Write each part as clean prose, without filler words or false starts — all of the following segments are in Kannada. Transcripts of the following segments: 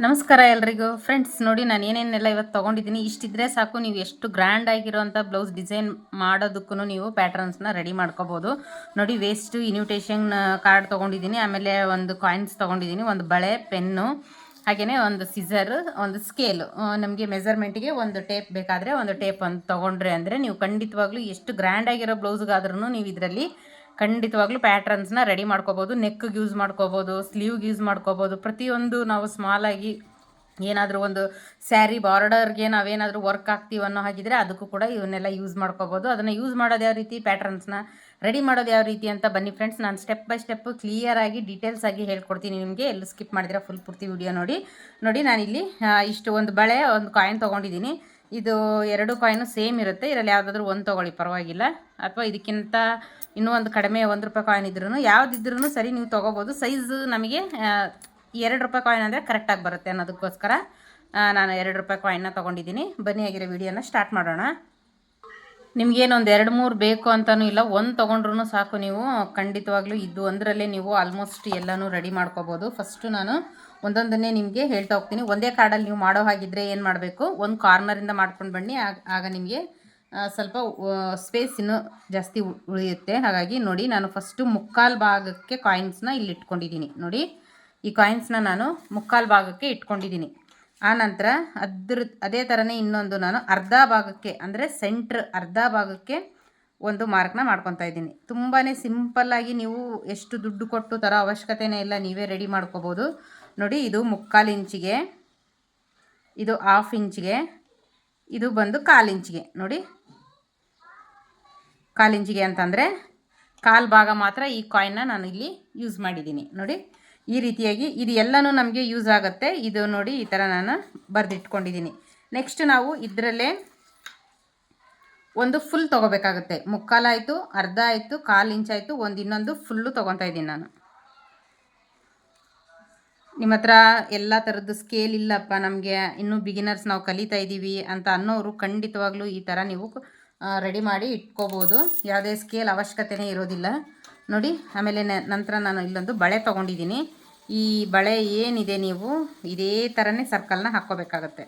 ನಮಸ್ಕಾರ ಎಲ್ರಿಗೂ ಫ್ರೆಂಡ್ಸ್. ನೋಡಿ ನಾನು ಏನೇನೆಲ್ಲ ಇವತ್ತು ತೊಗೊಂಡಿದ್ದೀನಿ, ಇಷ್ಟಿದ್ರೆ ಸಾಕು. ನೀವು ಎಷ್ಟು ಗ್ರ್ಯಾಂಡ್ ಆಗಿರೋಂಥ ಬ್ಲೌಸ್ ಡಿಸೈನ್ ಮಾಡೋದಕ್ಕೂ ನೀವು ಪ್ಯಾಟರ್ನ್ಸ್ನ ರೆಡಿ ಮಾಡ್ಕೋಬೋದು. ನೋಡಿ, ವೇಸ್ಟ್ ಇನ್ವಿಟೇಷನ್ ಕಾರ್ಡ್ ತೊಗೊಂಡಿದ್ದೀನಿ, ಆಮೇಲೆ ಒಂದು ಕಾಯಿನ್ಸ್ ತೊಗೊಂಡಿದ್ದೀನಿ, ಒಂದು ಬಳೆ, ಪೆನ್ನು, ಹಾಗೆಯೇ ಒಂದು ಸಿಸರ್, ಒಂದು ಸ್ಕೇಲು. ನಮಗೆ ಮೆಜರ್ಮೆಂಟಿಗೆ ಒಂದು ಟೇಪ್ ಬೇಕಾದರೆ ಒಂದು ಟೇಪ್ ಒಂದು ತೊಗೊಂಡ್ರೆ ಅಂದರೆ ನೀವು ಖಂಡಿತವಾಗ್ಲೂ ಎಷ್ಟು ಗ್ರ್ಯಾಂಡ್ ಆಗಿರೋ ಬ್ಲೌಸ್ಗಾದ್ರೂ ನೀವು ಇದರಲ್ಲಿ ಖಂಡಿತವಾಗ್ಲೂ ಪ್ಯಾಟ್ರನ್ಸ್ನ ರೆಡಿ ಮಾಡ್ಕೋಬೋದು. ನೆಕ್ಗೆ ಯೂಸ್ ಮಾಡ್ಕೋಬೋದು, ಸ್ಲೀವ್ಗೆ ಯೂಸ್ ಮಾಡ್ಕೋಬೋದು. ಪ್ರತಿಯೊಂದು ನಾವು ಸ್ಮಾಲಾಗಿ ಏನಾದರೂ ಒಂದು ಸ್ಯಾರಿ ಬಾರ್ಡರ್ಗೆ ನಾವೇನಾದರೂ ವರ್ಕ್ ಆಗ್ತೀವಿ ಅನ್ನೋ ಹಾಗಿದ್ರೆ ಅದಕ್ಕೂ ಕೂಡ ಇವನ್ನೆಲ್ಲ ಯೂಸ್ ಮಾಡ್ಕೋಬೋದು. ಅದನ್ನು ಯೂಸ್ ಮಾಡೋದು ಯಾವ ರೀತಿ, ಪ್ಯಾಟ್ರನ್ಸ್ನ ರೆಡಿ ಮಾಡೋದು ಯಾವ ರೀತಿ ಅಂತ ಬನ್ನಿ ಫ್ರೆಂಡ್ಸ್. ನಾನು ಸ್ಟೆಪ್ ಬೈ ಸ್ಟೆಪ್ಪು ಕ್ಲಿಯರಾಗಿ ಡೀಟೇಲ್ಸ್ ಆಗಿ ಹೇಳ್ಕೊಡ್ತೀನಿ ನಿಮಗೆ. ಎಲ್ಲೂ ಸ್ಕಿಪ್ ಮಾಡಿದ್ರೆ ಫುಲ್ ಪೂರ್ತಿ ವಿಡಿಯೋ ನೋಡಿ. ನಾನಿಲ್ಲಿ ಇಷ್ಟು ಒಂದು ಬಳೆ, ಒಂದು ಕಾಯಿನ್ ತೊಗೊಂಡಿದ್ದೀನಿ. ಇದು 2 ಕಾಯಿನು ಸೇಮ್ ಇರುತ್ತೆ. ಇದರಲ್ಲಿ ಯಾವುದಾದ್ರೂ ಒಂದು ತೊಗೊಳ್ಳಿ, ಪರವಾಗಿಲ್ಲ. ಅಥವಾ ಇದಕ್ಕಿಂತ ಇನ್ನೂ ಒಂದು ಕಡಿಮೆ ₹1 ಕಾಯಿನ್ ಇದ್ರೂ ಯಾವುದಿದ್ರೂ ಸರಿ, ನೀವು ತೊಗೋಬೋದು. ಸೈಜ್ ನಮಗೆ ₹2 ಕಾಯಿನ್ ಅಂದರೆ ಕರೆಕ್ಟಾಗಿ ಬರುತ್ತೆ ಅನ್ನೋದಕ್ಕೋಸ್ಕರ ನಾನು ₹2 ಕಾಯಿನ್ನ ತೊಗೊಂಡಿದ್ದೀನಿ. ಬನ್ನಿ, ಆಗಿರೋ ವಿಡಿಯೋನ ಸ್ಟಾರ್ಟ್ ಮಾಡೋಣ. ನಿಮಗೇನೊಂದು 2-3 ಬೇಕು ಅಂತಲೂ ಇಲ್ಲ, ಒಂದು ತೊಗೊಂಡ್ರೂ ಸಾಕು. ನೀವು ಖಂಡಿತವಾಗ್ಲೂ ಇದು ಒಂದರಲ್ಲೇ ನೀವು ಆಲ್ಮೋಸ್ಟ್ ಎಲ್ಲನೂ ರೆಡಿ ಮಾಡ್ಕೋಬೋದು. ಫಸ್ಟು ನಾನು ಒಂದೊಂದನ್ನೇ ನಿಮಗೆ ಹೇಳ್ತಾ ಹೋಗ್ತೀನಿ. ಒಂದೇ ಕಾರ್ಡಲ್ಲಿ ನೀವು ಮಾಡೋ ಹಾಗಿದ್ರೆ ಏನು ಮಾಡಬೇಕು, ಒಂದು ಕಾರ್ನರಿಂದ ಮಾಡ್ಕೊಂಡು ಬನ್ನಿ. ಆಗ ನಿಮಗೆ ಸ್ವಲ್ಪ ಸ್ಪೇಸ್ ಇನ್ನೂ ಜಾಸ್ತಿ ಉಳಿಯುತ್ತೆ. ಹಾಗಾಗಿ ನೋಡಿ, ನಾನು ಫಸ್ಟು ಮುಕ್ಕಾಲು ಭಾಗಕ್ಕೆ ಕಾಯಿನ್ಸ್ನ ಇಲ್ಲಿ ಇಟ್ಕೊಂಡಿದ್ದೀನಿ. ನೋಡಿ, ಈ ಕಾಯಿನ್ಸ್ನ ನಾನು ಮುಕ್ಕಾಲು ಭಾಗಕ್ಕೆ ಇಟ್ಕೊಂಡಿದ್ದೀನಿ. ಆನಂತರ ಅದೇ ಥರನೇ ಇನ್ನೊಂದು ನಾನು ಅರ್ಧ ಭಾಗಕ್ಕೆ, ಅಂದರೆ ಸೆಂಟ್ರ್ ಅರ್ಧ ಭಾಗಕ್ಕೆ ಒಂದು ಮಾರ್ಕ್ನ ಮಾಡ್ಕೊತಾ ಇದ್ದೀನಿ. ತುಂಬಾ ಸಿಂಪಲ್ಲಾಗಿ, ನೀವು ಎಷ್ಟು ದುಡ್ಡು ಕೊಟ್ಟು ತರೋ ಅವಶ್ಯಕತೆನೇ ಇಲ್ಲ, ನೀವೇ ರೆಡಿ ಮಾಡ್ಕೋಬೋದು. ನೋಡಿ, ಇದು 3/4 ಇಂಚಿಗೆ, ಇದು 1/2 ಇಂಚಿಗೆ, ಇದು ಬಂದು 1/4 ಇಂಚಿಗೆ. ನೋಡಿ, 1/4 ಇಂಚಿಗೆ ಅಂತಂದರೆ 1/4 ಭಾಗ ಮಾತ್ರ ಈ ಕಾಯಿನ್ನ ನಾನು ಇಲ್ಲಿ ಯೂಸ್ ಮಾಡಿದ್ದೀನಿ. ನೋಡಿ, ಈ ರೀತಿಯಾಗಿ ಇದು ಎಲ್ಲನೂ ನಮಗೆ ಯೂಸ್ ಆಗುತ್ತೆ. ಇದು ನೋಡಿ, ಈ ಥರ ನಾನು ಬರೆದಿಟ್ಕೊಂಡಿದ್ದೀನಿ. ನೆಕ್ಸ್ಟ್ ನಾವು ಇದರಲ್ಲೇ ಒಂದು ಫುಲ್ ತೊಗೋಬೇಕಾಗುತ್ತೆ. 3/4 ಆಯಿತು, ಅರ್ಧ ಆಯಿತು, 1/4 ಇಂಚ್ ಆಯಿತು, ಇನ್ನೊಂದು ಫುಲ್ಲು ತೊಗೊತಾ ಇದ್ದೀನಿ ನಾನು. ನಿಮ್ಮ ಹತ್ರ ಎಲ್ಲ ಥರದ್ದು ಸ್ಕೇಲ್ ಇಲ್ಲಪ್ಪ, ನಮಗೆ ಇನ್ನೂ ಬಿಗಿನರ್ಸ್, ನಾವು ಕಲಿತಾ ಇದ್ದೀವಿ ಅಂತ ಅನ್ನೋರು ಖಂಡಿತವಾಗ್ಲೂ ಈ ಥರ ನೀವು ರೆಡಿ ಮಾಡಿ ಇಟ್ಕೋಬೋದು. ಯಾವುದೇ ಸ್ಕೇಲ್ ಅವಶ್ಯಕತೆಯೇ ಇರೋದಿಲ್ಲ. ನೋಡಿ, ಆಮೇಲೆ ನಂತರ ನಾನು ಇಲ್ಲೊಂದು ಬಳೆ ತೊಗೊಂಡಿದ್ದೀನಿ. ಈ ಬಳೆ ಏನಿದೆ, ನೀವು ಇದೇ ಥರನೇ ಸರ್ಕಲ್ನ ಹಾಕ್ಕೋಬೇಕಾಗತ್ತೆ.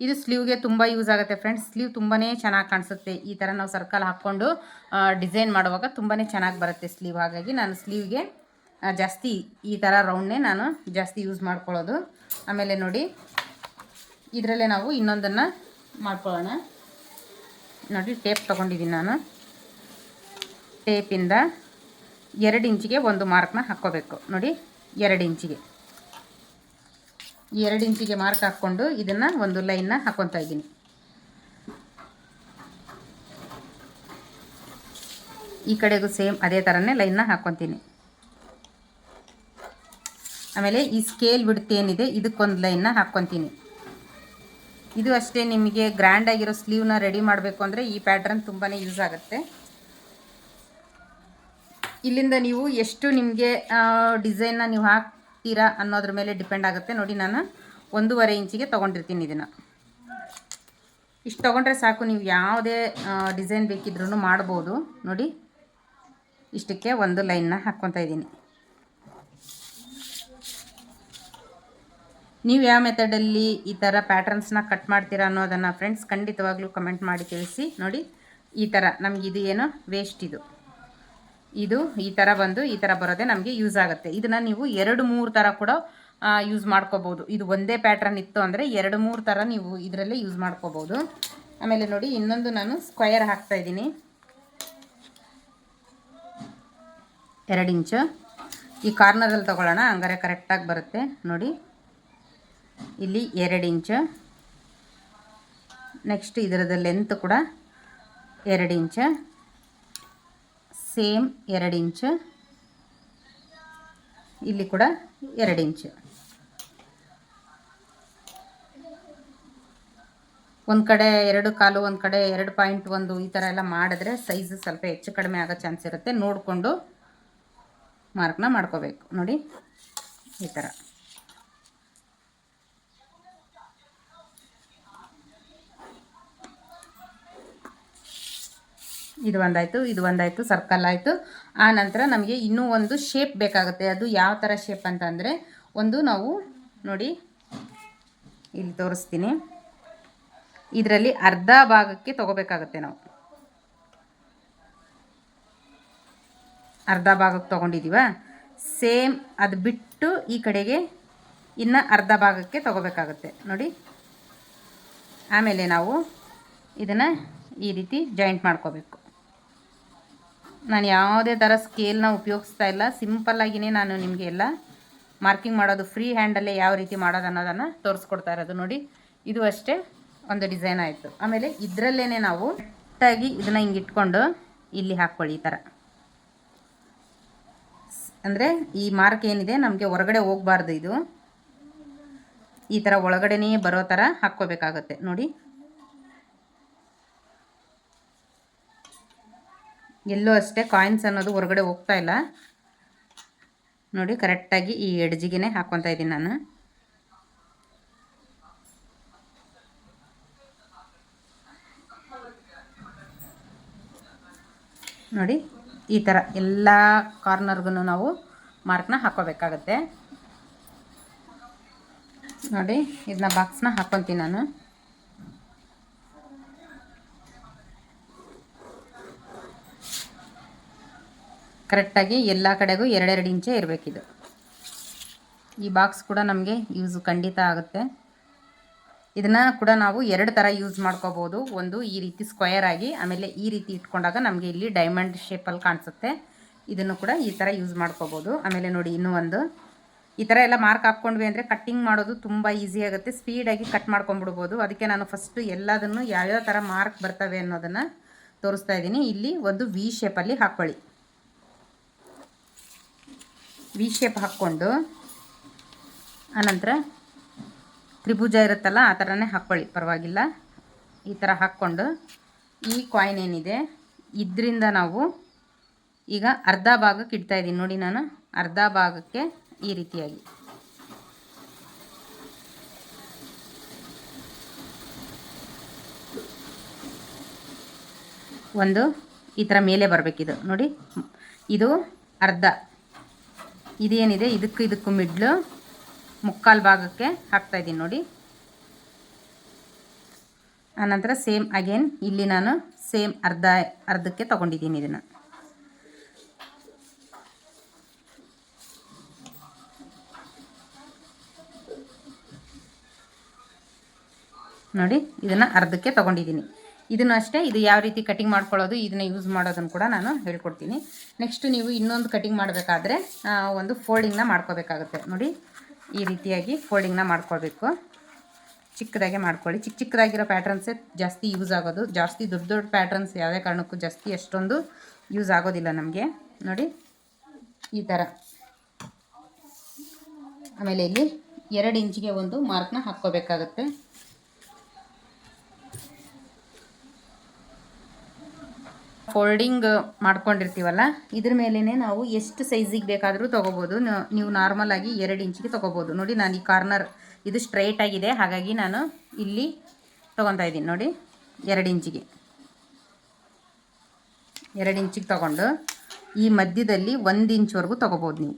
ಇದು ಸ್ಲೀವ್ಗೆ ತುಂಬ ಯೂಸ್ ಆಗುತ್ತೆ ಫ್ರೆಂಡ್ಸ್. ಸ್ಲೀವ್ ತುಂಬಾ ಚೆನ್ನಾಗಿ ಕಾಣಿಸುತ್ತೆ. ಈ ಥರ ನಾವು ಸರ್ಕಲ್ ಹಾಕ್ಕೊಂಡು ಡಿಸೈನ್ ಮಾಡುವಾಗ ತುಂಬಾ ಚೆನ್ನಾಗಿ ಬರುತ್ತೆ ಸ್ಲೀವ್. ಹಾಗಾಗಿ ನಾನು ಸ್ಲೀವ್ಗೆ ಜಾಸ್ತಿ ಈ ಥರ ರೌಂಡ್ನೇ ನಾನು ಜಾಸ್ತಿ ಯೂಸ್ ಮಾಡ್ಕೊಳ್ಳೋದು. ಆಮೇಲೆ ನೋಡಿ, ಇದರಲ್ಲೇ ನಾವು ಇನ್ನೊಂದನ್ನು ಮಾಡ್ಕೊಳ್ಳೋಣ. ನೋಡಿ, ಟೇಪ್ ತೊಗೊಂಡಿದ್ದೀನಿ ನಾನು. ಟೇಪಿಂದ 2 ಇಂಚಿಗೆ ಒಂದು ಮಾರ್ಕ್ನ ಹಾಕ್ಕೋಬೇಕು. ನೋಡಿ, 2 ಇಂಚಿಗೆ, 2 ಇಂಚಿಗೆ ಮಾರ್ಕ್ ಹಾಕ್ಕೊಂಡು ಇದನ್ನು ಒಂದು ಲೈನ್ನ ಹಾಕ್ಕೊತಾ ಇದ್ದೀನಿ. ಈ ಕಡೆಗೂ ಸೇಮ್ ಅದೇ ಥರನೇ ಲೈನ್ನ ಹಾಕ್ಕೊತೀನಿ. ಆಮೇಲೆ ಈ ಸ್ಕೇಲ್ ಬಿಡ್ತ್ ಏನಿದೆ, ಇದಕ್ಕೊಂದು ಲೈನ್ನ ಹಾಕ್ಕೊತೀನಿ. ಇದು ಅಷ್ಟೇ, ನಿಮಗೆ ಗ್ರ್ಯಾಂಡ್ ಆಗಿರೋ ಸ್ಲೀವ್ನ ರೆಡಿ ಮಾಡಬೇಕು ಅಂದರೆ ಈ ಪ್ಯಾಟ್ರನ್ ತುಂಬಾ ಯೂಸ್ ಆಗುತ್ತೆ. ಇಲ್ಲಿಂದ ನೀವು ಎಷ್ಟು ನಿಮಗೆ ಡಿಸೈನ್ನ ನೀವು ಹಾಕ್ತೀರಾ ಅನ್ನೋದ್ರ ಮೇಲೆ ಡಿಪೆಂಡ್ ಆಗುತ್ತೆ. ನೋಡಿ, ನಾನು 1.5 ಇಂಚಿಗೆ ತೊಗೊಂಡಿರ್ತೀನಿ. ಇದನ್ನು ಇಷ್ಟು ತೊಗೊಂಡ್ರೆ ಸಾಕು, ನೀವು ಯಾವುದೇ ಡಿಸೈನ್ ಬೇಕಿದ್ರೂ ಮಾಡ್ಬೋದು. ನೋಡಿ, ಇಷ್ಟಕ್ಕೆ ಒಂದು ಲೈನ್ನ ಹಾಕ್ಕೊತಾ ಇದ್ದೀನಿ. ನೀವು ಯಾವ ಮೆಥಡಲ್ಲಿ ಈ ಥರ ಪ್ಯಾಟ್ರನ್ಸ್ನ ಕಟ್ ಮಾಡ್ತೀರಾ ಅನ್ನೋದನ್ನು ಫ್ರೆಂಡ್ಸ್ ಖಂಡಿತವಾಗ್ಲೂ ಕಮೆಂಟ್ ಮಾಡಿ ತಿಳಿಸಿ. ನೋಡಿ, ಈ ಥರ ನಮಗೆ ಇದು ಏನು ವೇಸ್ಟ್, ಇದು ಈ ಥರ ಬಂದು ಈ ಥರ ಬರೋದೇ ನಮಗೆ ಯೂಸ್ ಆಗುತ್ತೆ. ಇದನ್ನು ನೀವು 2-3 ಥರ ಕೂಡ ಯೂಸ್ ಮಾಡ್ಕೋಬೋದು. ಇದು ಒಂದೇ ಪ್ಯಾಟ್ರನ್ ಇತ್ತು ಅಂದರೆ 2-3 ಥರ ನೀವು ಇದರಲ್ಲೇ ಯೂಸ್ ಮಾಡ್ಕೋಬೋದು. ಆಮೇಲೆ ನೋಡಿ, ಇನ್ನೊಂದು ನಾನು ಸ್ಕ್ವಯರ್ ಹಾಕ್ತಾಯಿದ್ದೀನಿ. 2 ಇಂಚು ಈ ಕಾರ್ನರಲ್ಲಿ ತೊಗೊಳ್ಳೋಣ, ಹಂಗಾರೆ ಕರೆಕ್ಟಾಗಿ ಬರುತ್ತೆ. ನೋಡಿ, ಇಲ್ಲಿ 2 ಇಂಚು. ನೆಕ್ಸ್ಟ್ ಇದರದ ಲೆಂತ್ ಕೂಡ 2 ಇಂಚು, ಸೇಮ್ 2 ಇಂಚು. ಇಲ್ಲಿ ಕೂಡ 2 ಇಂಚು. ಒಂದು ಕಡೆ 2.25, ಒಂದು ಕಡೆ 2.1 ಈ ಥರ ಎಲ್ಲ ಮಾಡಿದ್ರೆ ಸೈಜು ಸ್ವಲ್ಪ ಹೆಚ್ಚು ಕಡಿಮೆ ಆಗೋ ಚಾನ್ಸ್ ಇರುತ್ತೆ. ನೋಡಿಕೊಂಡು ಮಾರ್ಕ್ನ ಮಾಡ್ಕೋಬೇಕು. ನೋಡಿ, ಈ ಥರ. ಇದು ಒಂದಾಯಿತು, ಸರ್ಕಲ್ ಆಯಿತು. ಆ ನಂತರ ನಮಗೆ ಇನ್ನೂ ಒಂದು ಶೇಪ್ ಬೇಕಾಗುತ್ತೆ. ಅದು ಯಾವ ಥರ ಶೇಪ್ ಅಂತಂದರೆ, ಒಂದು ನಾವು ನೋಡಿ ಇಲ್ಲಿ ತೋರಿಸ್ತೀನಿ. ಇದರಲ್ಲಿ ಅರ್ಧ ಭಾಗಕ್ಕೆ ತೊಗೋಬೇಕಾಗುತ್ತೆ ನಾವು. ಅರ್ಧ ಭಾಗಕ್ಕೆ ತೊಗೊಂಡಿದ್ದೀವ. ಸೇಮ್ ಅದು ಬಿಟ್ಟು ಈ ಕಡೆಗೆ ಇನ್ನು ಅರ್ಧ ಭಾಗಕ್ಕೆ ತೊಗೋಬೇಕಾಗುತ್ತೆ ನೋಡಿ. ಆಮೇಲೆ ನಾವು ಇದನ್ನು ಈ ರೀತಿ ಜಾಯಿಂಟ್ ಮಾಡ್ಕೋಬೇಕು. ನಾನು ಯಾವುದೇ ಥರ ಸ್ಕೇಲ್ನ ಉಪಯೋಗಿಸ್ತಾ ಇಲ್ಲ. ಸಿಂಪಲ್ಲಾಗಿಯೇ ನಾನು ನಿಮಗೆ ಎಲ್ಲ ಮಾರ್ಕಿಂಗ್ ಮಾಡೋದು ಫ್ರೀ ಹ್ಯಾಂಡಲ್ಲೇ ಯಾವ ರೀತಿ ಮಾಡೋದು ಅನ್ನೋದನ್ನು ತೋರಿಸ್ಕೊಡ್ತಾ ಇರೋದು ನೋಡಿ. ಇದು ಅಷ್ಟೇ ಒಂದು ಡಿಸೈನ್ ಆಯಿತು. ಆಮೇಲೆ ಇದರಲ್ಲೇ ನಾವು ಕರೆಕ್ಟಾಗಿ ಇದನ್ನು ಹಿಂಗೆ ಇಟ್ಕೊಂಡು ಇಲ್ಲಿ ಹಾಕ್ಕೊಳ್ಳಿ. ಈ ಥರ ಅಂದರೆ ಈ ಮಾರ್ಕ್ ಏನಿದೆ ನಮಗೆ ಹೊರಗಡೆ ಹೋಗಬಾರ್ದು. ಇದು ಈ ಥರ ಒಳಗಡೆನೇ ಬರೋ ಥರ ಹಾಕ್ಕೋಬೇಕಾಗತ್ತೆ ನೋಡಿ. ಎಲ್ಲೂ ಅಷ್ಟೇ ಕಾಯಿನ್ಸ್ ಅನ್ನೋದು ಹೊರಗಡೆ ಹೋಗ್ತಾ ಇಲ್ಲ ನೋಡಿ. ಕರೆಕ್ಟಾಗಿ ಈ ಎಡ್ಜಿಗೆ ಹಾಕ್ಕೊತಾ ಇದ್ದೀನಿ ನಾನು. ನೋಡಿ ಈ ಥರ ಎಲ್ಲ ಕಾರ್ನರ್ಗೂ ನಾವು ಮಾರ್ಕ್ನ ಹಾಕ್ಕೋಬೇಕಾಗತ್ತೆ ನೋಡಿ. ಇದನ್ನ ಬಾಕ್ಸ್ನ ಹಾಕ್ಕೊತೀನಿ ನಾನು. ಕರೆಕ್ಟಾಗಿ ಎಲ್ಲ ಕಡೆಗೂ 2-2 ಇಂಚೆ ಇರಬೇಕಿದು. ಈ ಬಾಕ್ಸ್ ಕೂಡ ನಮಗೆ ಯೂಸ್ ಖಂಡಿತ ಆಗುತ್ತೆ. ಇದನ್ನು ಕೂಡ ನಾವು 2 ಥರ ಯೂಸ್ ಮಾಡ್ಕೋಬೋದು. ಒಂದು ಈ ರೀತಿ ಸ್ಕ್ವಯರ್ ಆಗಿ, ಆಮೇಲೆ ಈ ರೀತಿ ಇಟ್ಕೊಂಡಾಗ ನಮಗೆ ಇಲ್ಲಿ ಡೈಮಂಡ್ ಶೇಪಲ್ಲಿ ಕಾಣಿಸುತ್ತೆ. ಇದನ್ನು ಕೂಡ ಈ ಥರ ಯೂಸ್ ಮಾಡ್ಕೋಬೋದು. ಆಮೇಲೆ ನೋಡಿ ಇನ್ನೂ ಒಂದು ಈ ಥರ ಎಲ್ಲ ಮಾರ್ಕ್ ಹಾಕ್ಕೊಂಡ್ವಿ ಅಂದರೆ ಕಟ್ಟಿಂಗ್ ಮಾಡೋದು ತುಂಬ ಈಸಿ ಆಗುತ್ತೆ. ಸ್ಪೀಡಾಗಿ ಕಟ್ ಮಾಡ್ಕೊಂಡ್ಬಿಡ್ಬೋದು. ಅದಕ್ಕೆ ನಾನು ಫಸ್ಟು ಎಲ್ಲದನ್ನು ಯಾವ್ಯಾವ ಥರ ಮಾರ್ಕ್ ಬರ್ತವೆ ಅನ್ನೋದನ್ನು ತೋರಿಸ್ತಾ ಇದ್ದೀನಿ. ಇಲ್ಲಿ ಒಂದು ವಿ ಶೇಪಲ್ಲಿ ಹಾಕ್ಕೊಳ್ಳಿ. ವಿ ಶೇಪ್ ಹಾಕ್ಕೊಂಡು ಆನಂತರ ತ್ರಿಭುಜ ಇರುತ್ತಲ್ಲ ಆ ಥರನೇ ಹಾಕ್ಕೊಳ್ಳಿ, ಪರವಾಗಿಲ್ಲ. ಈ ಥರ ಹಾಕ್ಕೊಂಡು ಈ ಕಾಯಿನ್ ಏನಿದೆ ಇದರಿಂದ ನಾವು ಈಗ ಅರ್ಧ ಭಾಗಕ್ಕೆ ಇಡ್ತಾ ಇದ್ದೀನಿ ನೋಡಿ. ನಾನು ಅರ್ಧ ಭಾಗಕ್ಕೆ ಈ ರೀತಿಯಾಗಿ ಒಂದು ಈ ಥರ ಮೇಲೆ ಬರಬೇಕಿದು ನೋಡಿ. ಇದು ಅರ್ಧ, ಇದೇನಿದೆ ಇದಕ್ಕೂ ಮಿಡ್ಲು ಮುಕ್ಕಾಲು ಭಾಗಕ್ಕೆ ಹಾಕ್ತಾಯಿದ್ದೀನಿ ನೋಡಿ. ಆನಂತರ ಸೇಮ್ ಅಗೇನ್ ಇಲ್ಲಿ ನಾನು ಸೇಮ್ ಅರ್ಧಕ್ಕೆ ತೊಗೊಂಡಿದ್ದೀನಿ ಇದನ್ನು ನೋಡಿ. ಇದನ್ನು ಅರ್ಧಕ್ಕೆ ತೊಗೊಂಡಿದ್ದೀನಿ. ಇದನ್ನು ಅಷ್ಟೇ, ಇದು ಯಾವ ರೀತಿ ಕಟಿಂಗ್ ಮಾಡ್ಕೊಳ್ಳೋದು, ಇದನ್ನು ಯೂಸ್ ಮಾಡೋದನ್ನು ಕೂಡ ನಾನು ಹೇಳ್ಕೊಡ್ತೀನಿ. ನೆಕ್ಸ್ಟ್ ನೀವು ಇನ್ನೊಂದು ಕಟಿಂಗ್ ಮಾಡಬೇಕಾದ್ರೆ ಒಂದು ಫೋಲ್ಡಿಂಗ್ನ ಮಾಡ್ಕೋಬೇಕಾಗುತ್ತೆ ನೋಡಿ. ಈ ರೀತಿಯಾಗಿ ಫೋಲ್ಡಿಂಗ್ನ ಮಾಡ್ಕೊಳ್ಬೇಕು. ಚಿಕ್ಕದಾಗೆ ಮಾಡ್ಕೊಳ್ಳಿ. ಚಿಕ್ಕದಾಗಿರೋ ಪ್ಯಾಟ್ರನ್ಸೇ ಜಾಸ್ತಿ ಯೂಸ್ ಆಗೋದು. ಜಾಸ್ತಿ ದೊಡ್ಡ ಪ್ಯಾಟ್ರನ್ಸ್ ಯಾವುದೇ ಕಾರಣಕ್ಕೂ ಜಾಸ್ತಿ ಅಷ್ಟೊಂದು ಯೂಸ್ ಆಗೋದಿಲ್ಲ ನಮಗೆ ನೋಡಿ. ಈ ಥರ ಆಮೇಲೆ ಇಲ್ಲಿ 2 ಇಂಚಿಗೆ ಒಂದು ಮಾರ್ಕ್ನ ಹಾಕ್ಕೋಬೇಕಾಗುತ್ತೆ. ಫೋಲ್ಡಿಂಗ್ ಮಾಡ್ಕೊಂಡಿರ್ತೀವಲ್ಲ ಇದ್ರ ಮೇಲೇ ನಾವು ಎಷ್ಟು ಸೈಜಿಗೆ ಬೇಕಾದರೂ ತೊಗೋಬೋದು. ನೀವು ನಾರ್ಮಲಾಗಿ 2 ಇಂಚಿಗೆ ತೊಗೋಬೋದು ನೋಡಿ. ನಾನು ಈ ಕಾರ್ನರ್ ಇದು ಸ್ಟ್ರೈಟ್ ಆಗಿದೆ, ಹಾಗಾಗಿ ನಾನು ಇಲ್ಲಿ ತೊಗೊತಾ ಇದ್ದೀನಿ ನೋಡಿ. 2 ಇಂಚಿಗೆ 2 ಇಂಚಿಗೆ ತೊಗೊಂಡು ಈ ಮಧ್ಯದಲ್ಲಿ 1 ಇಂಚ್ವರೆಗೂ ತೊಗೋಬೋದು ನೀವು.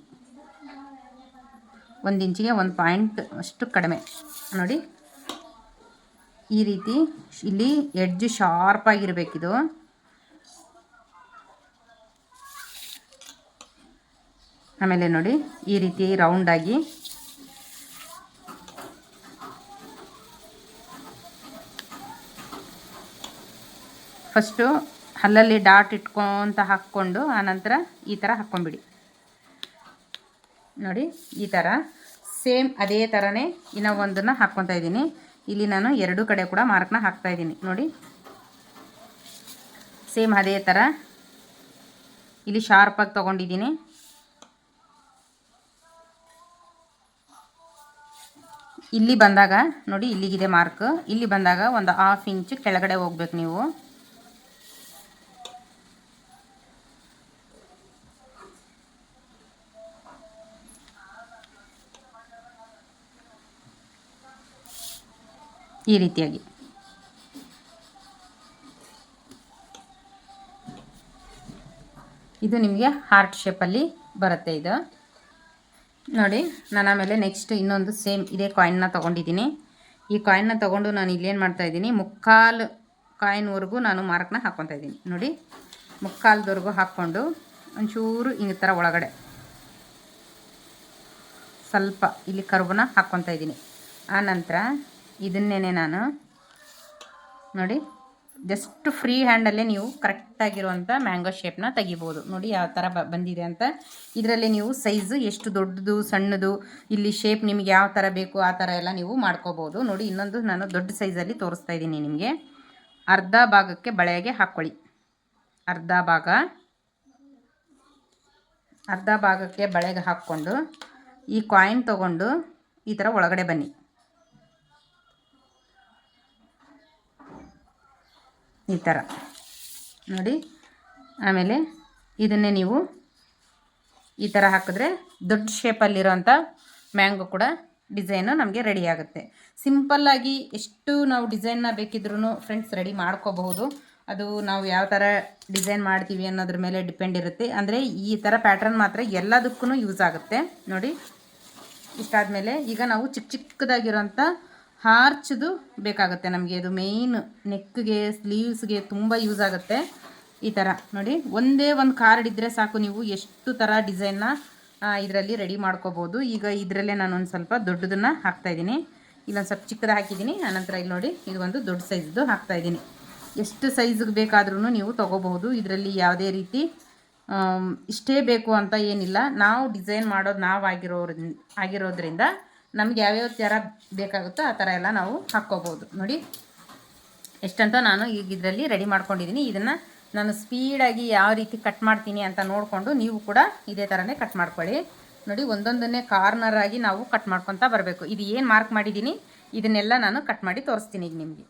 1 ಇಂಚಿಗೆ 1 ಪಾಯಿಂಟ್ ಅಷ್ಟು ಕಡಿಮೆ ನೋಡಿ. ಈ ರೀತಿ ಇಲ್ಲಿ ಎಡ್ಜ್ ಶಾರ್ಪಾಗಿರಬೇಕಿದು. ಆಮೇಲೆ ನೋಡಿ ಈ ರೀತಿ ರೌಂಡಾಗಿ ಫಸ್ಟು ಹಲ್ಲಲ್ಲಿ ಡಾಟ್ ಇಟ್ಕೊತ ಹಾಕ್ಕೊಂಡು ಆನಂತರ ಈ ಥರ ಹಾಕ್ಕೊಂಬಿಡಿ ನೋಡಿ. ಈ ಥರ ಸೇಮ್ ಅದೇ ಥರನೇ ಇನ್ನೂ ಒಂದನ್ನು ಹಾಕ್ಕೊತಾ ಇದ್ದೀನಿ. ಇಲ್ಲಿ ನಾನು 2 ಕಡೆ ಕೂಡ ಮಾರ್ಕ್ನ ಹಾಕ್ತಾಯಿದ್ದೀನಿ ನೋಡಿ. ಸೇಮ್ ಅದೇ ಥರ ಇಲ್ಲಿ ಶಾರ್ಪಾಗಿ ತೊಗೊಂಡಿದ್ದೀನಿ. ಇಲ್ಲಿ ಬಂದಾಗ ನೋಡಿ ಇಲ್ಲಿಗಿದೆ ಮಾರ್ಕ್. ಇಲ್ಲಿ ಬಂದಾಗ ಒಂದು 1/2 ಇಂಚ್ ಕೆಳಗಡೆ ಹೋಗ್ಬೇಕು ನೀವು. ಈ ರೀತಿಯಾಗಿ ಇದು ನಿಮಗೆ ಹಾರ್ಟ್ ಶೇಪಲ್ಲಿ ಬರುತ್ತೆ ಇದು ನೋಡಿ. ನಾನು ಆಮೇಲೆ ನೆಕ್ಸ್ಟ್ ಇನ್ನೊಂದು ಸೇಮ್ ಇದೇ ಕಾಯಿನ್ನ ತೊಗೊಂಡಿದ್ದೀನಿ. ಈ ಕಾಯಿನ್ನ ತೊಗೊಂಡು ನಾನು ಇಲ್ಲೇನು ಮಾಡ್ತಾಯಿದ್ದೀನಿ, ಮುಕ್ಕಾಲು ಕಾಯಿನ್ವರೆಗೂ ನಾನು ಮಾರ್ಕ್ನ ಹಾಕ್ಕೊತಾ ಇದ್ದೀನಿ ನೋಡಿ. ಮುಕ್ಕಾಲ್ದವರೆಗೂ ಹಾಕ್ಕೊಂಡು ಒಂಚೂರು ಹಿಂಗೆ ಥರ ಒಳಗಡೆ ಸ್ವಲ್ಪ ಇಲ್ಲಿ ಕರ್ಬನ್ನ ಹಾಕ್ಕೊತಾ ಇದ್ದೀನಿ. ಆನಂತರ ಇದನ್ನೇ ನಾನು ನೋಡಿ ಜಸ್ಟ್ ಫ್ರೀ ಹ್ಯಾಂಡಲ್ಲೇ ನೀವು ಕರೆಕ್ಟಾಗಿರುವಂಥ ಮ್ಯಾಂಗೋ ಶೇಪ್ನ ತೆಗಿಬೋದು. ನೋಡಿ ಯಾವ ಥರ ಬಂದಿದೆ ಅಂತ. ಇದರಲ್ಲಿ ನೀವು ಸೈಜು ಎಷ್ಟು ದೊಡ್ಡದು ಸಣ್ಣದು ಇಲ್ಲಿ ಶೇಪ್ ನಿಮಗೆ ಯಾವ ಥರ ಬೇಕು ಆ ಥರ ಎಲ್ಲ ನೀವು ಮಾಡ್ಕೋಬೋದು. ನೋಡಿ ಇನ್ನೊಂದು ನಾನು ದೊಡ್ಡ ಸೈಜಲ್ಲಿ ತೋರಿಸ್ತಾ ಇದ್ದೀನಿ ನಿಮಗೆ. ಅರ್ಧ ಭಾಗಕ್ಕೆ ಬಳೆಗೆ ಹಾಕ್ಕೊಳ್ಳಿ. ಅರ್ಧ ಭಾಗಕ್ಕೆ ಬಳೆಗೆ ಹಾಕ್ಕೊಂಡು ಈ ಕಾಯಿನ್ ತೊಗೊಂಡು ಈ ಥರ ಒಳಗಡೆ ಬನ್ನಿ. ಈ ಥರ ನೋಡಿ. ಆಮೇಲೆ ಇದನ್ನೇ ನೀವು ಈ ಥರ ಹಾಕಿದ್ರೆ ದೊಡ್ಡ ಶೇಪಲ್ಲಿರೋಂಥ ಮ್ಯಾಂಗೋ ಕೂಡ ಡಿಸೈನು ನಮಗೆ ರೆಡಿ ಆಗುತ್ತೆ. ಸಿಂಪಲ್ಲಾಗಿ ಎಷ್ಟು ನಾವು ಡಿಸೈನ್ನ ಬೇಕಿದ್ರೂ ಫ್ರೆಂಡ್ಸ್ ರೆಡಿ ಮಾಡ್ಕೋಬಹುದು. ಅದು ನಾವು ಯಾವ ಥರ ಡಿಸೈನ್ ಮಾಡ್ತೀವಿ ಅನ್ನೋದ್ರ ಮೇಲೆ ಡಿಪೆಂಡ್ ಇರುತ್ತೆ. ಅಂದರೆ ಈ ಥರ ಪ್ಯಾಟ್ರನ್ ಮಾತ್ರ ಎಲ್ಲದಕ್ಕೂ ಯೂಸ್ ಆಗುತ್ತೆ ನೋಡಿ. ಇಷ್ಟಾದಮೇಲೆ ಈಗ ನಾವು ಚಿಕ್ಕದಾಗಿರೋಂಥ ಹಾರ್ಚ್ದು ಬೇಕಾಗುತ್ತೆ ನಮಗೆ. ಇದು ಮೇಯ್ನ್ ನೆಕ್ಗೆ ಸ್ಲೀವ್ಸ್ಗೆ ತುಂಬ ಯೂಸ್ ಆಗುತ್ತೆ. ಈ ಥರ ನೋಡಿ ಒಂದೇ ಒಂದು ಕಾರ್ಡ್ ಇದ್ದರೆ ಸಾಕು, ನೀವು ಎಷ್ಟು ಥರ ಡಿಸೈನ್ನ ಇದರಲ್ಲಿ ರೆಡಿ ಮಾಡ್ಕೋಬೋದು. ಈಗ ಇದರಲ್ಲೇ ನಾನು ಒಂದು ಸ್ವಲ್ಪ ದೊಡ್ಡದನ್ನು ಹಾಕ್ತಾಯಿದ್ದೀನಿ. ಇಲ್ಲೊಂದು ಸ್ವಲ್ಪ ಚಿಕ್ಕದು ಹಾಕಿದ್ದೀನಿ. ಆನಂತರ ಇಲ್ಲಿ ನೋಡಿ ಇದು ಒಂದು ದೊಡ್ಡ ಸೈಜ್ದು ಹಾಕ್ತಾಯಿದ್ದೀನಿ. ಎಷ್ಟು ಸೈಜ್ಗೆ ಬೇಕಾದ್ರೂ ನೀವು ತೊಗೋಬಹುದು. ಇದರಲ್ಲಿ ಯಾವುದೇ ರೀತಿ ಇಷ್ಟೇ ಬೇಕು ಅಂತ ಏನಿಲ್ಲ. ನಾವು ಡಿಸೈನ್ ಮಾಡೋದು ನಾವು ಆಗಿರೋದ್ರಿಂದ ನಮ್ಗೆ ಯಾವ್ಯಾವ ಥರ ಬೇಕಾಗುತ್ತೋ ಆ ಥರ ಎಲ್ಲ ನಾವು ಹಾಕ್ಕೋಬೋದು. ನೋಡಿ ಎಷ್ಟಂತ ನಾನು ಈಗ ಇದರಲ್ಲಿ ರೆಡಿ ಮಾಡ್ಕೊಂಡಿದ್ದೀನಿ. ಇದನ್ನು ನಾನು ಸ್ಪೀಡಾಗಿ ಯಾವ ರೀತಿ ಕಟ್ ಮಾಡ್ತೀನಿ ಅಂತ ನೋಡಿಕೊಂಡು ನೀವು ಕೂಡ ಇದೇ ಥರನೇ ಕಟ್ ಮಾಡ್ಕೊಳ್ಳಿ. ನೋಡಿ ಒಂದೊಂದನ್ನೇ ಕಾರ್ನರ್ ಆಗಿ ನಾವು ಕಟ್ ಮಾಡ್ಕೊತಾ ಬರಬೇಕು. ಇದು ಏನು ಮಾರ್ಕ್ ಮಾಡಿದ್ದೀನಿ ಇದನ್ನೆಲ್ಲ ನಾನು ಕಟ್ ಮಾಡಿ ತೋರಿಸ್ತೀನಿ ಈಗ ನಿಮಗೆ.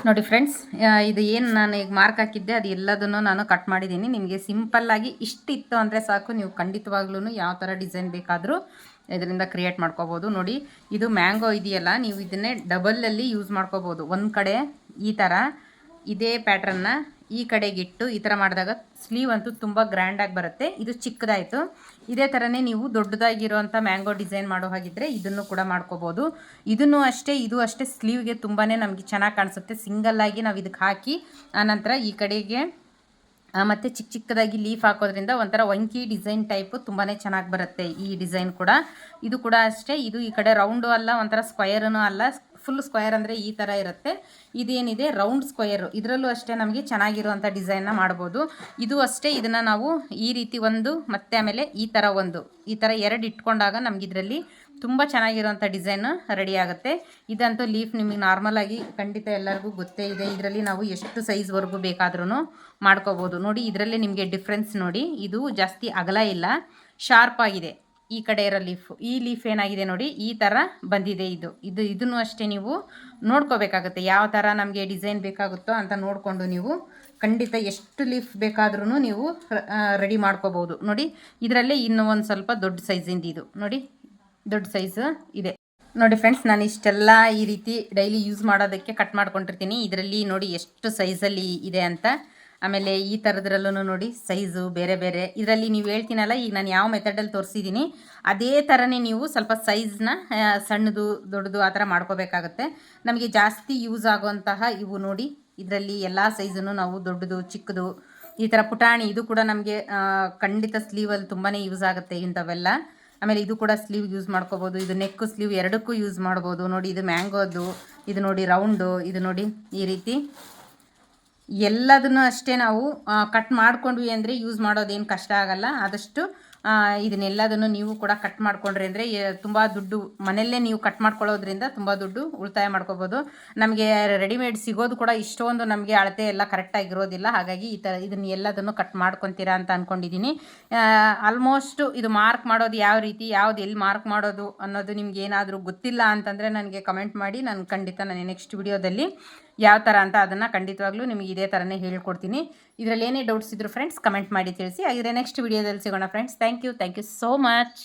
ನೋಡಿ ಫ್ರೆಂಡ್ಸ್, ಇದು ಏನು ನಾನು ಈಗ ಮಾರ್ಕ್ ಹಾಕಿದ್ದೆ ಅದು ಎಲ್ಲದನ್ನು ನಾನು ಕಟ್ ಮಾಡಿದ್ದೀನಿ. ನಿಮಗೆ ಸಿಂಪಲ್ಲಾಗಿ ಇಷ್ಟಿತ್ತು ಅಂದರೆ ಸಾಕು, ನೀವು ಖಂಡಿತವಾಗ್ಲೂ ಯಾವ ಥರ ಡಿಸೈನ್ ಬೇಕಾದರೂ ಇದರಿಂದ ಕ್ರಿಯೇಟ್ ಮಾಡ್ಕೋಬೋದು. ನೋಡಿ ಇದು ಮ್ಯಾಂಗೋ ಇದೆಯಲ್ಲ, ನೀವು ಇದನ್ನೇ ಡಬಲಲ್ಲಿ ಯೂಸ್ ಮಾಡ್ಕೋಬೋದು. ಒಂದು ಕಡೆ ಈ ಥರ ಇದೇ ಪ್ಯಾಟ್ರನ್ನ ಈ ಕಡೆಗಿಟ್ಟು ಈ ಥರ ಮಾಡಿದಾಗ ಸ್ಲೀವ್ ಅಂತೂ ತುಂಬ ಗ್ರ್ಯಾಂಡಾಗಿ ಬರುತ್ತೆ. ಇದು ಚಿಕ್ಕದಾಯಿತು. ಇದೇ ಥರನೇ ನೀವು ದೊಡ್ಡದಾಗಿರೋಂಥ ಮ್ಯಾಂಗೋ ಡಿಸೈನ್ ಮಾಡೋ ಹಾಗಿದ್ದರೆ ಇದನ್ನು ಕೂಡ ಮಾಡ್ಕೋಬೋದು. ಇದನ್ನು ಅಷ್ಟೇ, ಇದು ಅಷ್ಟೇ ಸ್ಲೀವ್ಗೆ ತುಂಬಾ ನಮಗೆ ಚೆನ್ನಾಗಿ ಕಾಣಿಸುತ್ತೆ. ಸಿಂಗಲ್ಲಾಗಿ ನಾವು ಇದಕ್ಕೆ ಹಾಕಿ ಆನಂತರ ಈ ಕಡೆಗೆ ಮತ್ತು ಚಿಕ್ಕದಾಗಿ ಲೀಫ್ ಹಾಕೋದ್ರಿಂದ ಒಂಥರ ವಂಕಿ ಡಿಸೈನ್ ಟೈಪು ತುಂಬಾ ಚೆನ್ನಾಗಿ ಬರುತ್ತೆ ಈ ಡಿಸೈನ್ ಕೂಡ. ಇದು ಕೂಡ ಅಷ್ಟೇ, ಇದು ಈ ಕಡೆ ರೌಂಡು ಅಲ್ಲ, ಒಂಥರ ಸ್ಕ್ವಯರೂ ಅಲ್ಲ. ಫುಲ್ ಸ್ಕ್ವಯರ್ ಅಂದರೆ ಈ ಥರ ಇರುತ್ತೆ. ಇದೇನಿದೆ ರೌಂಡ್ ಸ್ಕ್ವಯರು, ಇದರಲ್ಲೂ ಅಷ್ಟೇ ನಮಗೆ ಚೆನ್ನಾಗಿರುವಂಥ ಡಿಸೈನ್ನ ಮಾಡ್ಬೋದು. ಇದು ಅಷ್ಟೇ, ಇದನ್ನು ನಾವು ಈ ರೀತಿ ಒಂದು ಮತ್ತು ಆಮೇಲೆ ಈ ಥರ ಎರಡು ಇಟ್ಕೊಂಡಾಗ ನಮ್ಗೆ ಇದರಲ್ಲಿ ತುಂಬ ಚೆನ್ನಾಗಿರುವಂಥ ಡಿಸೈನು ರೆಡಿ ಆಗುತ್ತೆ. ಇದಂತೂ ಲೀಫ್ ನಿಮಗೆ ನಾರ್ಮಲಾಗಿ ಖಂಡಿತ ಎಲ್ಲರಿಗೂ ಗೊತ್ತೇ ಇದೆ. ಇದರಲ್ಲಿ ನಾವು ಎಷ್ಟು ಸೈಜ್ವರೆಗೂ ಬೇಕಾದ್ರೂ ಮಾಡ್ಕೋಬೋದು. ನೋಡಿ ಇದರಲ್ಲೇ ನಿಮಗೆ ಡಿಫ್ರೆನ್ಸ್ ನೋಡಿ, ಇದು ಜಾಸ್ತಿ ಅಗಲ ಇಲ್ಲ, ಶಾರ್ಪ್ ಆಗಿದೆ. ಈ ಕಡೆ ಇರೋ ಈ ಲೀಫ್ ಏನಾಗಿದೆ ನೋಡಿ, ಈ ಥರ ಬಂದಿದೆ. ಇದನ್ನು ಅಷ್ಟೇ ನೀವು ನೋಡ್ಕೋಬೇಕಾಗುತ್ತೆ. ಯಾವ ಥರ ನಮಗೆ ಡಿಸೈನ್ ಬೇಕಾಗುತ್ತೋ ಅಂತ ನೋಡಿಕೊಂಡು ನೀವು ಖಂಡಿತ ಎಷ್ಟು ಲೀಫ್ ಬೇಕಾದ್ರೂ ನೀವು ರೆಡಿ ಮಾಡ್ಕೋಬೋದು. ನೋಡಿ ಇದರಲ್ಲೇ ಇನ್ನೂ ಒಂದು ಸ್ವಲ್ಪ ದೊಡ್ಡ ಸೈಜಿಂದ ಇದು ನೋಡಿ, ದೊಡ್ಡ ಸೈಜು ಇದೆ. ನೋಡಿ ಫ್ರೆಂಡ್ಸ್, ನಾನು ಇಷ್ಟೆಲ್ಲ ಈ ರೀತಿ ಡೈಲಿ ಯೂಸ್ ಮಾಡೋದಕ್ಕೆ ಕಟ್ ಮಾಡ್ಕೊಂಡಿರ್ತೀನಿ. ಇದರಲ್ಲಿ ನೋಡಿ ಎಷ್ಟು ಸೈಜಲ್ಲಿ ಇದೆ ಅಂತ. ಆಮೇಲೆ ಈ ಥರದ್ರಲ್ಲೂ ನೋಡಿ ಸೈಜು ಬೇರೆ ಬೇರೆ. ಇದರಲ್ಲಿ ನೀವು ಹೇಳ್ತೀನಲ್ಲ, ಈಗ ನಾನು ಯಾವ ಮೆಥಡಲ್ಲಿ ತೋರಿಸಿದ್ದೀನಿ ಅದೇ ಥರನೇ ನೀವು ಸ್ವಲ್ಪ ಸೈಜ್ನ ಸಣ್ಣದು ದೊಡ್ಡದು ಆ ಥರ ಮಾಡ್ಕೋಬೇಕಾಗತ್ತೆ. ನಮಗೆ ಜಾಸ್ತಿ ಯೂಸ್ ಆಗುವಂತಹ ಇವು ನೋಡಿ, ಇದರಲ್ಲಿ ಎಲ್ಲ ಸೈಜನ್ನು ನಾವು ದೊಡ್ಡದು ಚಿಕ್ಕದು ಈ ಥರ ಪುಟಾಣಿ, ಇದು ಕೂಡ ನಮಗೆ ಖಂಡಿತ ಸ್ಲೀವಲ್ಲಿ ತುಂಬಾ ಯೂಸ್ ಆಗುತ್ತೆ ಇಂಥವೆಲ್ಲ. ಆಮೇಲೆ ಇದು ಕೂಡ ಸ್ಲೀವ್ ಯೂಸ್ ಮಾಡ್ಕೋಬೋದು, ಇದು ನೆಕ್ ಸ್ಲೀವ್ ಎರಡಕ್ಕೂ ಯೂಸ್ ಮಾಡ್ಬೋದು. ನೋಡಿ ಇದು ಮ್ಯಾಂಗೋದು, ಇದು ನೋಡಿ ರೌಂಡು, ಇದು ನೋಡಿ ಈ ರೀತಿ ಎಲ್ಲದನ್ನು ಅಷ್ಟೇ ನಾವು ಕಟ್ ಮಾಡ್ಕೊಂಡ್ವಿ ಅಂದರೆ ಯೂಸ್ ಮಾಡೋದೇನು ಕಷ್ಟ ಆಗಲ್ಲ. ಆದಷ್ಟು ಇದನ್ನೆಲ್ಲದನ್ನು ನೀವು ಕೂಡ ಕಟ್ ಮಾಡ್ಕೊಂಡ್ರಿ ಅಂದರೆ ತುಂಬ ದುಡ್ಡು ಮನೆಯಲ್ಲೇ ನೀವು ಕಟ್ ಮಾಡ್ಕೊಳ್ಳೋದ್ರಿಂದ ತುಂಬ ದುಡ್ಡು ಉಳಿತಾಯ ಮಾಡ್ಕೋಬೋದು. ನಮಗೆ ರೆಡಿಮೇಡ್ ಸಿಗೋದು ಕೂಡ ಇಷ್ಟೊಂದು ನಮಗೆ ಅಳತೆ ಎಲ್ಲ ಕರೆಕ್ಟಾಗಿರೋದಿಲ್ಲ. ಹಾಗಾಗಿ ಈ ಥರ ಇದನ್ನು ಎಲ್ಲದನ್ನು ಕಟ್ ಮಾಡ್ಕೊತೀರಾ ಅಂತ ಅಂದ್ಕೊಂಡಿದ್ದೀನಿ. ಆಲ್ಮೋಸ್ಟು ಇದು ಮಾರ್ಕ್ ಮಾಡೋದು ಯಾವ ರೀತಿ, ಯಾವ್ದು ಎಲ್ಲಿ ಮಾರ್ಕ್ ಮಾಡೋದು ಅನ್ನೋದು ನಿಮ್ಗೆ ಏನಾದರೂ ಗೊತ್ತಿಲ್ಲ ಅಂತಂದರೆ ನನಗೆ ಕಮೆಂಟ್ ಮಾಡಿ. ನಾನು ಖಂಡಿತ ನಾನು ನೆಕ್ಸ್ಟ್ ವಿಡಿಯೋದಲ್ಲಿ ಯಾವ ಥರ ಅಂತ ಅದನ್ನು ಖಂಡಿತವಾಗ್ಲೂ ನಿಮಗೆ ಇದೇ ಥರನೇ ಹೇಳ್ಕೊಡ್ತೀನಿ. ಇದರಲ್ಲಿ ಏನೇ ಡೌಟ್ಸ್ ಇದ್ದರೂ ಫ್ರೆಂಡ್ಸ್ ಕಮೆಂಟ್ ಮಾಡಿ ತಿಳಿಸಿ. ಹಾಗಿದ್ರೆ ನೆಕ್ಸ್ಟ್ ವಿಡಿಯೋದಲ್ಲಿ ಸಿಗೋಣ friends. Thank you so much.